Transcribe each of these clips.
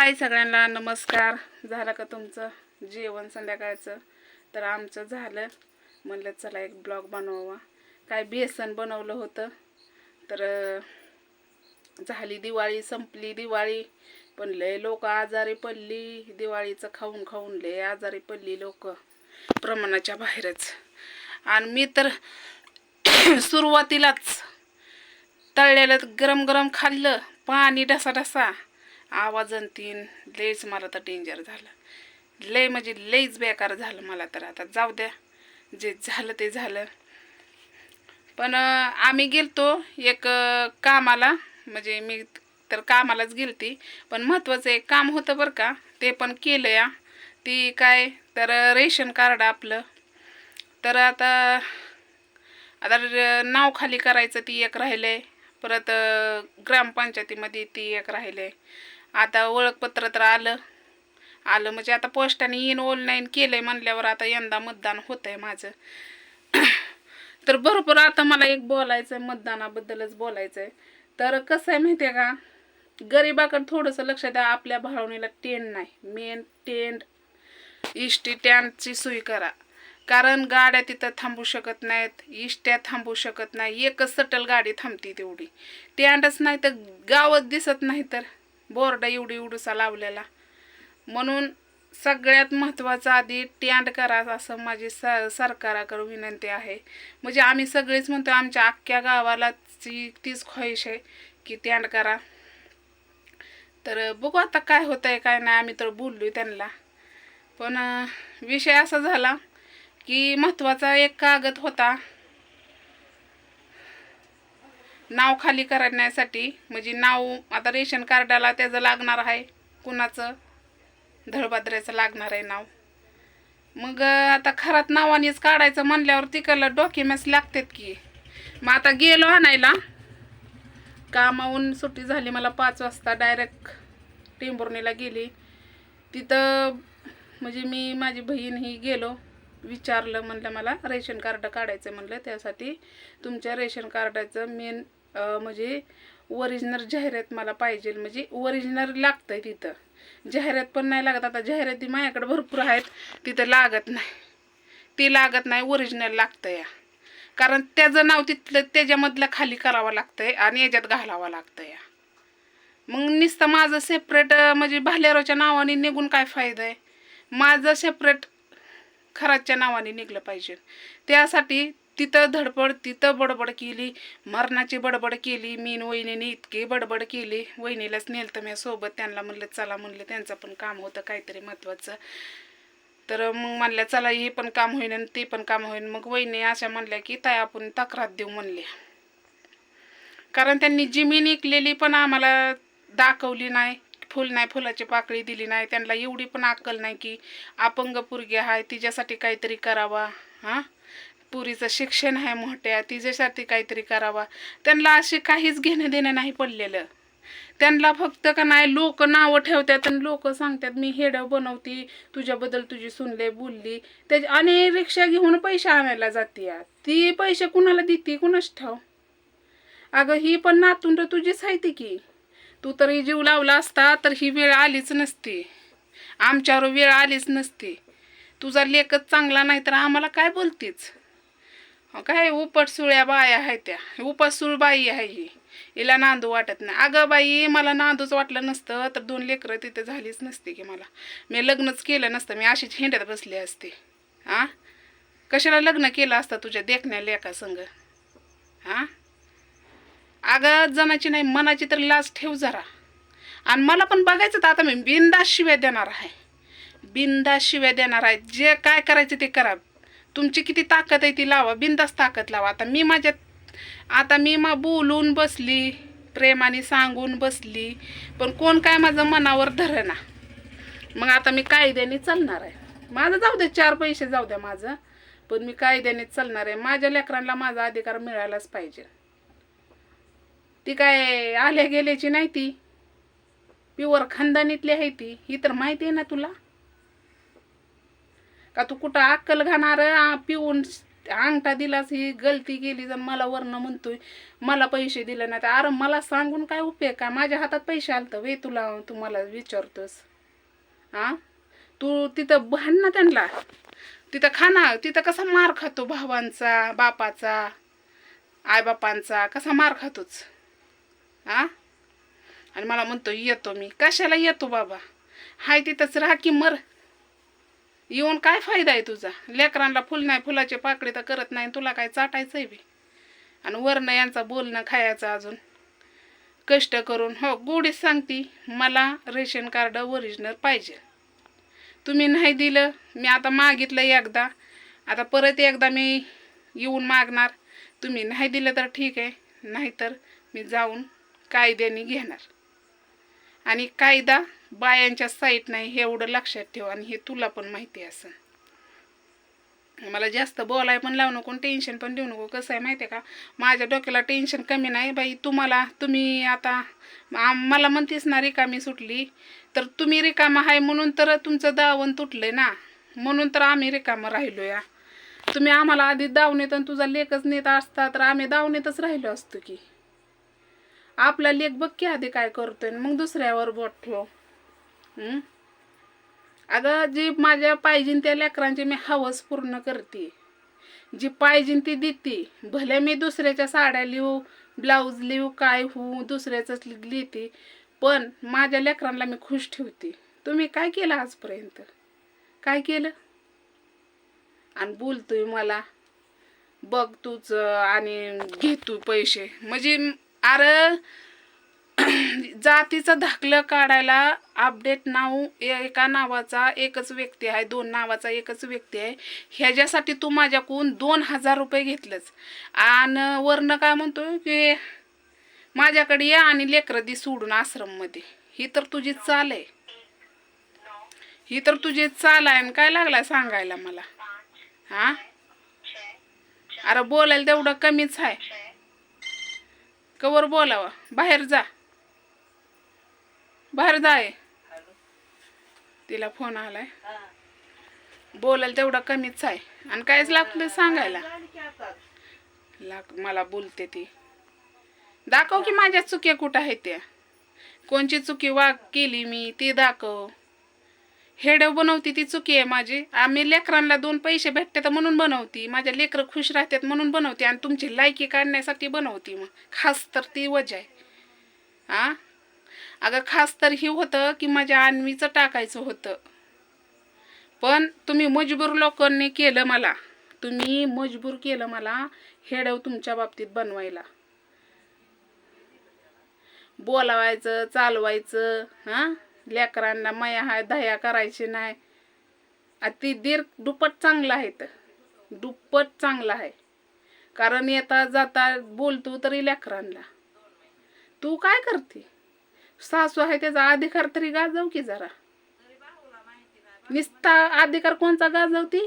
हाय सगळ्यांना नमस्कार. झालं का तुमचं जेवण संध्याकाळचं? तर आमचं झालं. म्हणलं चला एक ब्लॉग बनवावा. काय बेसन बनवलं होतं. तर झाली दिवाळी, संपली दिवाळी. पण लय लोक आजारी पडली. दिवाळीचं खाऊन खाऊन लय आजारी पडली लोक, प्रमाणाच्या बाहेरच. आणि मी तर सुरुवातीलाच तळलेलं गरम गरम खाल्लं, पाणी ढसा ढसा आवाज तीन. लयच मला तर डेंजर झालं. लय म्हणजे लयच बेकार झालं मला तर. आता जाऊ द्या, जे झालं ते झालं. पण आम्ही गेलतो एक कामाला, म्हणजे मी तर कामालाच गेलती. पण महत्त्वाचं एक काम होतं बरं का, ते पण केलं या. ती काय तर रेशन कार्ड आपलं. तर आता नाव खाली करायचं ती एक राहिलंय. परत ग्रामपंचायतीमध्ये ती एक राहिले. आता ओळखपत्र तर आलं म्हणजे आता पोस्टाने येईन ऑनलाईन केलंय म्हणल्यावर आता यंदा मतदान होतंय माझं. तर बरोबर आता मला एक बोलायचं आहे, मतदानाबद्दलच बोलायचं आहे. तर कसं आहे माहिती आहे का, गरिबाकडे थोडंसं लक्ष द्या. आपल्या भावनेला टेंड नाही, मेन टेंड इष्टी टँडची सोय करा. कारण गाड्या तिथं थांबू शकत नाहीत, इष्ट्या थांबू शकत नाही. एकच सटल गाडी थांबती तेवढी. टँडच नाही तर गावच दिसत नाही. तर बोर्ड एवढूसा लावलेला. म्हणून सगळ्यात महत्त्वाचं आधी टँड करा, असं माझी सरकाराकडे विनंती आहे. म्हणजे आम्ही सगळेच म्हणतो, आमच्या अख्ख्या गावाला तीच ख्वाहिश आहे की टँड करा. तर बघू आता काय होतं आहे काय नाही. आम्ही तर बोललो त्यांना. पण विषय असा झाला की महत्त्वाचा एक कागद होता नाव खाली करण्यासाठी. म्हणजे नाव आता रेशन कार्डाला त्याचं लागणार आहे. कुणाचं? धळबाद्र्याचं लागणार आहे नाव. मग आता खरात नावानेच काढायचं म्हणल्यावर तिकडलं डॉक्युमेंट्स लागतात की. मग आता गेलो आणायला. कामावून सुट्टी झाली मला 5 वाजता. डायरेक्ट टेंभुर्णीला गेली. तिथं म्हणजे मी माझी बहीण ही गेलो. विचारलं, म्हणलं मला रेशन कार्ड काढायचं. म्हणलं त्यासाठी तुमच्या रेशन कार्डाचं मेन म्हणजे ओरिजिनल जाहिरात मला पाहिजे. म्हणजे ओरिजिनल लागतंय तिथं. जाहिरात पण नाही लागत. आता जाहिराती माझ्याकडे भरपूर आहेत, तिथं लागत नाही. ती लागत नाही, ओरिजिनल लागतं या. कारण त्याचं नाव तिथलं त्याच्यामधलं खाली करावं लागतंय आणि याच्यात घालावं लागतं या. मग नुसतं माझं सेपरेट म्हणजे भालेरावच्या नावाने निघून काय फायदा आहे? माझं सेपरेट खराच्या नावाने निघलं पाहिजे. त्यासाठी तिथं धडपड, तिथं बडबड केली, मरणाची बडबड केली. मी वहिनीने इतकी बडबड केली. वहिनीलाच नेलतं मी सोबत. त्यांना म्हणलं चला, म्हणलं त्यांचं पण काम होतं काहीतरी महत्त्वाचं. तर मग म्हणल्या चला, हे पण काम होईन आणि ते पण काम होईन. मग वहिनी अशा म्हणल्या की ताई आपण तक्रार देऊ म्हणल्या. कारण त्यांनी जमीन विकलेली पण आम्हाला दाखवली नाही. फुल नाही, फुलाची पाकळी दिली नाही. त्यांना एवढी पण अक्कल नाही की अपंग पोरगी आहे तिच्यासाठी काहीतरी करावा. पुरीचं शिक्षण आहे मोठ्या, तिच्यासाठी काहीतरी करावा. त्यांना असे काहीच घेणं देणं नाही पडलेलं. त्यांना फक्त का नाही लोक नावं ठेवतात आणि लोक सांगतात मी हेडं बनवती, तुझ्याबद्दल तुझी सुनले बोलली. त्याच्या आणि रिक्षा घेऊन पैसे आणायला जाते. ती पैसे कुणाला देते कुणाच ठाव. अगं ही पण नातून तर तुझीच आहे ती की. तू तरी जीव लावला असता तर ही वेळ आलीच नसती, आमच्यावर वेळ आलीच नसती. तुझा लेखच चांगला नाही तर आम्हाला काय बोलतीच? काय उपटसुळ्या बाया आहेत त्या. उपटसूळ बाई आहे ही. हिला नांदू वाटत नाही. अगं बाई, मला नांदूच वाटलं नसतं तर 2 लेकरं तिथं झालीच नसती की. मला मी लग्नच केलं नसतं. मी अशीच हिंड्यात बसली असते. कशाला लग्न केलं असतं तुझ्या देखण्या लेका संग? अगं जनाची नाही मनाची तर लाज ठेव जरा. आणि मला पण बघायचं तर आता मी बिनधास्त शिव्या देणार आहे. बिनधास्त शिव्या देणार आहे. जे काय करायचं ते करा. तुमची किती ताकद आहे ती लावा, बिनधास्त ताकद लावा. आता मी बोलून बसली, प्रेमाने सांगून बसली, पण कोण काय माझं मनावर धरेना. मग आता मी कायद्याने चालणार आहे. माझं जाऊ दे, 4 पैसे जाऊ द्या माझं, पण मी कायद्याने चालणार आहे. माझ्या लेकरांना माझा अधिकार मिळायलाच पाहिजे. ती काय आल्या गेल्याची नाही, ती प्युअर खानदानीतली आहे ती. ही तर माहिती आहे ना तुला. का तू कुठं अक्कल घालणार पिऊन अंगठा दिलास ही गलती केली जर मला वरनं म्हणतोय मला पैसे दिले नाही. अरे मला सांगून काय उपयोग का? माझ्या हातात पैसे आलतं वे तुला, तू मला विचारतोस? हा, तू तिथं भांड ना त्यांना, तिथं खाना, तिथं कसा मार खातो भावांचा, बापाचा, आईबापांचा कसा मार खातोच. हा, आणि मला म्हणतो येतो मी. कशाला येतो बाबा? हाय तिथंच राहा की मर. येऊन काय फायदा आहे तुझा? लेकरांना फुल नाही, फुलाचे पाकळे तर करत नाही, तुला काय चाटायचं आहे बी? आणि वरनं यांचा बोलणं खायचं अजून कष्ट करून. हो, गोडीच सांगती मला रेशन कार्ड ओरिजिनल पाहिजे. तुम्ही नाही दिलं, मी आता मागितलं एकदा, आता परत एकदा मी येऊन मागणार. तुम्ही नाही दिलं तर ठीक आहे, नाहीतर मी जाऊन कायद्याने घेणार. आणि कायदा बायांच्या साईट नाही हे एवढं लक्षात ठेव. आणि हे तुला पण माहिती असं. मला जास्त बोलाय पण लावू नको, टेन्शन पण देऊ नको. कसं आहे माहिती आहे का, माझ्या डोक्याला टेन्शन कमी नाही बाई. तुम्ही आता मला म्हणतेस ना रिकामी सुटली, तर तुम्ही रिकामा आहे म्हणून तर तुमचं दावण तुटलंय ना, म्हणून तर आम्ही रिकामं राहिलो या. तुम्ही आम्हाला आधी दावणीत आणि तुझा लेखच नेत असता तर आम्ही दावणीतच राहिलो असतो की. आपला लेख बघ की आधी काय करतोय, मग दुसऱ्यावर बोट ठेव. अगं जी माझ्या पाहिजे त्या लेकरांची मी हवस पूर्ण करते, जी पाहिजे ती देते. भले मी दुसऱ्याच्या साड्या लिहू, ब्लाऊज लिहू, काय होऊ, दुसऱ्याचंच लिहिते, पण माझ्या लेकरांना मी खुश ठेवते. तुम्ही काय केलं आजपर्यंत? काय केलं? आणि बोलतोय मला बघ तूच आणि घे तू पैसे. म्हणजे अरे जातीचं धाकलं काढायला अपडेट नाव एका नावाचा एकच व्यक्ती आहे, 2 नावाचा एकच व्यक्ती आहे. ह्याच्यासाठी तू माझ्याकडून 2000 रुपये घेतलंच. आणि वरनं काय म्हणतोय की माझ्याकडे या आणि लेकरं दी सोडून आश्रममध्ये. ही तर तुझी चाल आहे, ही तर तुझी चाल आहे. आणि काय लागलाय सांगायला मला? हा, अरे बोलायला तेवढं कमीच आहे. कवर बोलावं? बाहेर जा, बाहेर जाय. तिला फोन आलाय, बोलायला तेवढा कमीच आहे. आणि कायच लागलं सांगायला? मला बोलते ती. दाखव की माझ्या चुक्या कुठं आहेत त्या, कोणची चुकी केली मी ती दाखव. हेड बनवती ती चुकी आहे माझी. आम्ही लेकरांना 2 पैसे भेटतात म्हणून बनवती, माझ्या लेकरं खुश राहतात म्हणून बनवते, आणि तुमची लायकी काढण्यासाठी बनवती. मग खास तर ती वजह आहे. हा, अगं खास तर ही होतं की माझ्या अन्वीचं टाकायचं होतं, पण तुम्ही मजबूर लोकांनी केलं मला. तुम्ही मजबूर केलं मला हेडव तुमच्या बाबतीत बनवायला. बोलावायचं, चालवायचं. हां, लेकरांना माया हाय दया करायची नाही. ती दीर दुप्पट चांगला आहे, तर दुप्पट चांगला आहे. कारण येता जाता बोलतो तरी लेकरांना. तू काय करते? सासू आहे त्याचा अधिकार तरी गाजव की जरा. निस्ता अधिकार कोणचा गाजवती?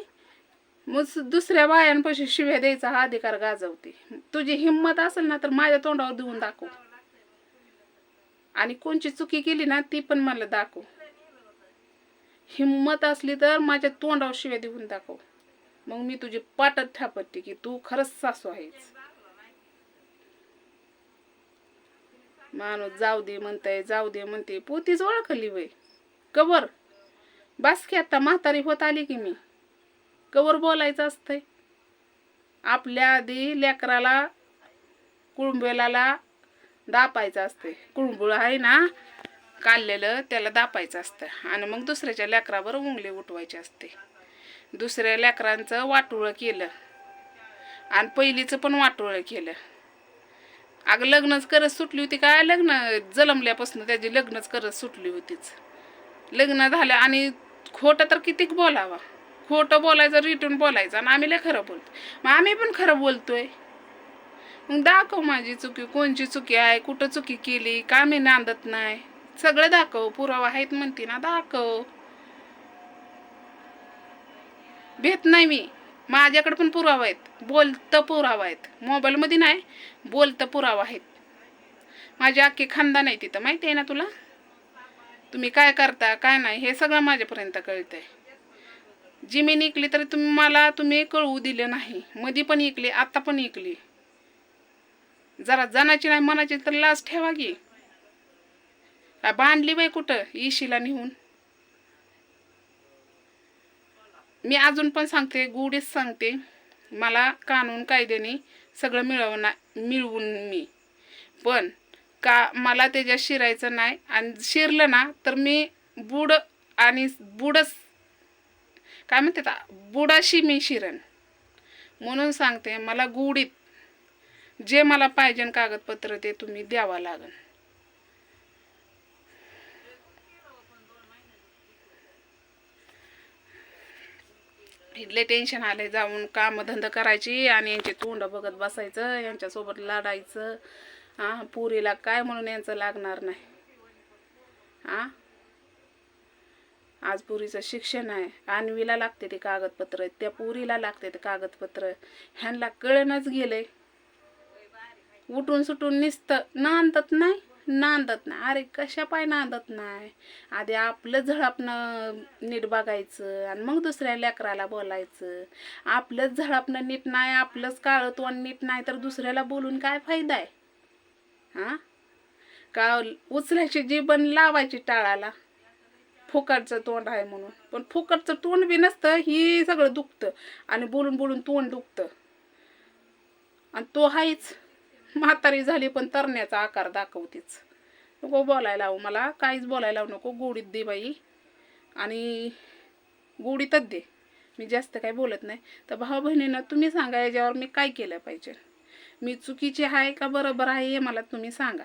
मग दुसऱ्या बायांपाशी शिव्या द्यायचा हा अधिकार गाजवते. तुझी हिंमत असेल ना तर माझ्या तोंडावर देऊन दाखव, आणि कोणची चुकी केली ना ती पण मला दाखव. हिंमत असली तर माझ्या तोंडावर शिव्या देऊन दाखव, मग मी तुझी पाटत ठापते की तू खरंच सासू आहेस. माणूस जाऊ दे म्हणताय, जाऊ दे म्हणते, पोतीच ओळखली वय. कवर बस की, आता म्हातारी होत आली की मी. कवर बोलायचं असतंय? आपल्या आधी लेकराला कुळंबेला दापायचं असते. कुळंबुळ आहे ना काढलेलं, त्याला दापायचं असतं, आणि मग दुसऱ्याच्या लेकरावर उंगली उठवायची असते. दुसऱ्या लेकरांचं वाटोळं केलं आणि पहिलीचं पण वाटोळं केलं. अगं लग्नच करत सुटली होती काय? लग्न जन्मल्यापासून त्याची लग्नच करत सुटली होतीच. लग्न झालं आणि खोटं तर कितीक बोलावा. खोटं बोलायचं, रिटर्न बोलायचं, आणि आम्ही लय खरं बोलतो. मग आम्ही पण खरं बोलतोय. मग दाखव माझी चुकी, कोणची चुकी आहे, कुठं चुकी केली, का मी नांदत नाही, सगळं दाखव. पुरावा आहेत म्हणते ना, दाखव. भेट नाही मी, माझ्याकडे पण पुरावा आहेत, बोलतं पुरावा आहेत. मोबाईलमध्ये नाही, बोलतं पुरावा आहेत. माझी अख्खी खानदान आहे तिथं, माहिती आहे ना तुला. तुम्ही काय करता काय नाही हे सगळं माझ्यापर्यंत कळतंय. जमीन इकली तरी तुम्ही कळवू दिले नाही. मधी पण इकली, आता पण इकली. जरा जनाची नाही मनाची तर लाज ठेवा की. काय बांधली बाई कुठं इशीला नेऊन? मी अजून पण सांगते, गुढीच सांगते, मला कानून कायद्याने सगळं मिळवून मी, पण का मला त्याच्यात शिरायचं नाही. आणि शिरलं ना तर मी बुडच काय म्हणते बुडाशी मी शिरण. म्हणून सांगते, मला गुढीत जे मला पाहिजे कागदपत्र ते तुम्ही द्यावा लागेल. इथले टेन्शन आले, जाऊन कामधंदा करायची आणि यांचे तोंड बघत बसायचं, यांच्यासोबत लढायचं. पुरीला काय म्हणून यांचं लागणार नाही. आज पुरीचं शिक्षण आहे, अन्वीला लागते ते कागदपत्र, त्या पुरीला लागते ते कागदपत्र. ह्यांना कळणच गेलंय. उठून सुटून निसतं नांदत नाही. अरे कशा पाय नांदत नाही? आधी आपलं झळापणं नीट बघायचं आणि मग दुसऱ्या लेकराला बोलायचं. आपलंच झळापणं नीट नाही, आपलंच काळं तोंड नीट नाही तर दुसऱ्याला बोलून काय फायदा आहे? का उचलायची जीवन लावायची टाळाला, फुकटचं तोंड आहे म्हणून. पण फुकटचं तोंड बी नसतं, ही सगळं दुखतं आणि बोलून बोलून तोंड दुखतं. आणि तो हायच म्हातारी झाली पण तरण्याचा आकार दाखवतेच. नको बोलायला लावू, मला काहीच बोलायला लावू नको. गोडीत दे बाई, आणि गोडीतच दे. मी जास्त काही बोलत नाही. तर भाऊ बहिणींना तुम्ही सांगा याच्यावर मी काय केलं पाहिजे. मी चुकीची आहे का बरोबर आहे हे मला तुम्ही सांगा.